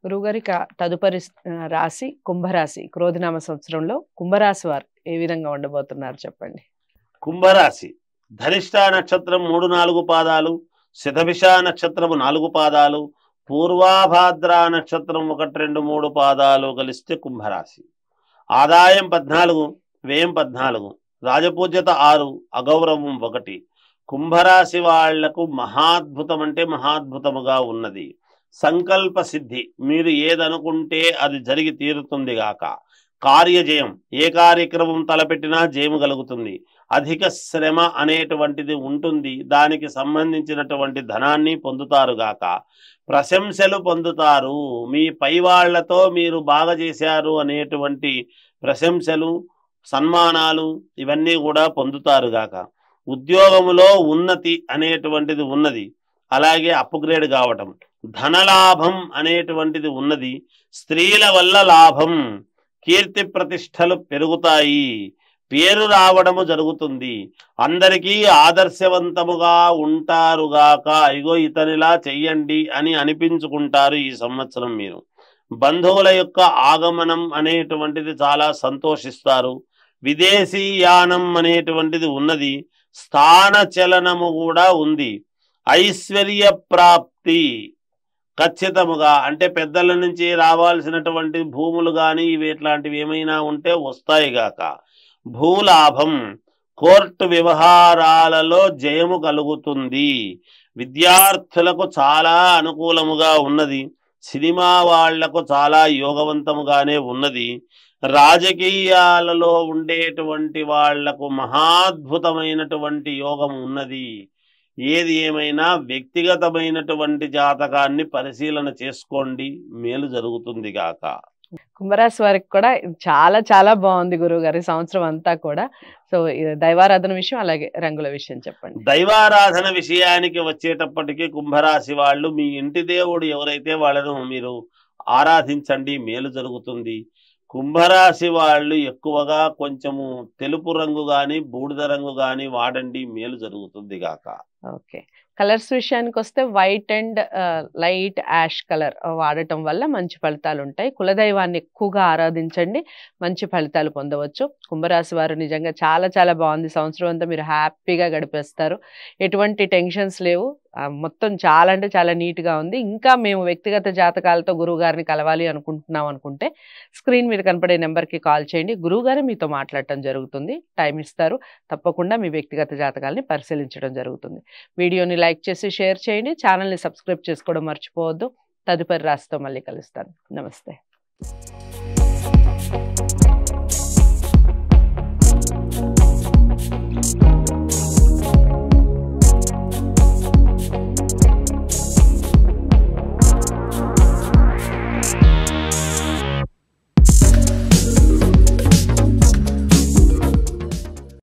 గురువుగారి తదుపరి రాశి కుంభరాశి. క్రోధినామ సంవత్సరంలో కుంభరాశి వారు ఏ విధంగా ఉండబోతున్నారు చెప్పండి. కుంభరాశి ధనిష్ట నక్షత్రం 3-4 పాదాలు, శతభిష నక్షత్రము 4 పాదాలు, పూర్వాభాద్ర నక్షత్రం 1-2-3 పాదాలు కలిస్తే కుంభరాశి. ఆదాయం 14, వ్యయం 14, రాజపూజ్యత 6, అగౌరవం 1. కుంభరాశి వాళ్లకు మహాద్భుతం అంటే మహాద్భుతముగా ఉన్నది. సంకల్ప సిద్ధి, మీరు ఏదనుకుంటే అది జరిగి తీరుతుంది గాక. కార్యజయం, ఏ కార్యక్రమం తలపెట్టినా జయము కలుగుతుంది. అధిక శ్రమ అనేటువంటిది ఉంటుంది, దానికి సంబంధించినటువంటి ధనాన్ని పొందుతారు గాక. ప్రశంసలు పొందుతారు, మీ పై వాళ్లతో మీరు బాగా చేశారు అనేటువంటి ప్రశంసలు, సన్మానాలు ఇవన్నీ కూడా పొందుతారు గాక. ఉద్యోగములో ఉన్నతి అనేటువంటిది ఉన్నది, అలాగే అప్గ్రేడ్ కావటం. ధనలాభం అనేటువంటిది ఉన్నది, స్త్రీల వల్ల లాభం, కీర్తి ప్రతిష్టలు పెరుగుతాయి, పేరు రావడము జరుగుతుంది. అందరికీ ఆదర్శవంతముగా ఉంటారుగాక. ఇగో ఇతనిలా చెయ్యండి అని అనిపించుకుంటారు ఈ సంవత్సరం మీరు. బంధువుల యొక్క ఆగమనం అనేటువంటిది చాలా సంతోషిస్తారు. విదేశీ యానం అనేటువంటిది ఉన్నది, స్థాన చలనము కూడా ఉంది. ఐశ్వర్య ప్రాప్తి ఖచ్చితముగా, అంటే పెద్దల నుంచి రావాల్సినటువంటి భూములు కానీ ఇవి ఇట్లాంటివి ఏమైనా ఉంటే వస్తాయి గాక. భూలాభం, కోర్టు వ్యవహారాలలో జయము కలుగుతుంది. విద్యార్థులకు చాలా అనుకూలముగా ఉన్నది. సినిమా వాళ్లకు చాలా యోగవంతముగానే ఉన్నది. రాజకీయాలలో ఉండేటువంటి వాళ్లకు మహాద్భుతమైనటువంటి యోగం ఉన్నది. ఏది ఏమైనా వ్యక్తిగతమైనటువంటి జాతకాన్ని పరిశీలన చేసుకోండి, మేలు జరుగుతుంది గాక. కుంభరాశి వారికి కూడా చాలా చాలా బాగుంది గురువు గారి సంవత్సరం అంతా కూడా. సో దైవారాధన విషయం అలాగే రంగుల విషయం చెప్పండి. దైవారాధన విషయానికి వచ్చేటప్పటికి కుంభరాశి వాళ్ళు మీ ఇంటి దేవుడు ఎవరైతే వాళ్ళను మీరు ఆరాధించండి, మేలు జరుగుతుంది. కుంభరాశి వాళ్ళు ఎక్కువగా కొంచెము తెలుపు రంగు కానీ బూడిద రంగు కానీ వాడండి, మేలు జరుగుతుంది గాక. ఓకే, కలర్స్ విషయానికి వస్తే white and light ash colour వాడటం వల్ల మంచి ఫలితాలు ఉంటాయి. కులదైవాన్ని ఎక్కువగా ఆరాధించండి, మంచి ఫలితాలు పొందవచ్చు. కుంభరాశి వారు నిజంగా చాలా చాలా బాగుంది సంవత్సరం అంతా, మీరు హ్యాపీగా గడిపేస్తారు. ఎటువంటి టెన్షన్స్ లేవు, మొత్తం చాలా అంటే చాలా నీట్గా ఉంది. ఇంకా మేము వ్యక్తిగత జాతకాలతో గురువు గారిని కలవాలి అనుకుంటున్నాం అనుకుంటే స్క్రీన్ మీద కనపడే నెంబర్కి కాల్ చేయండి, గురువు గారు మీతో మాట్లాడటం జరుగుతుంది. టైం ఇస్తారు, తప్పకుండా మీ వ్యక్తిగత జాతకాలని పరిశీలించడం జరుగుతుంది. వీడియోని లైక్ చేసి షేర్ చేయండి, ఛానల్ని సబ్స్క్రైబ్ చేసుకోవడం మర్చిపోవద్దు. తదుపరి రాశితో మళ్ళీ కలుస్తాను. నమస్తే.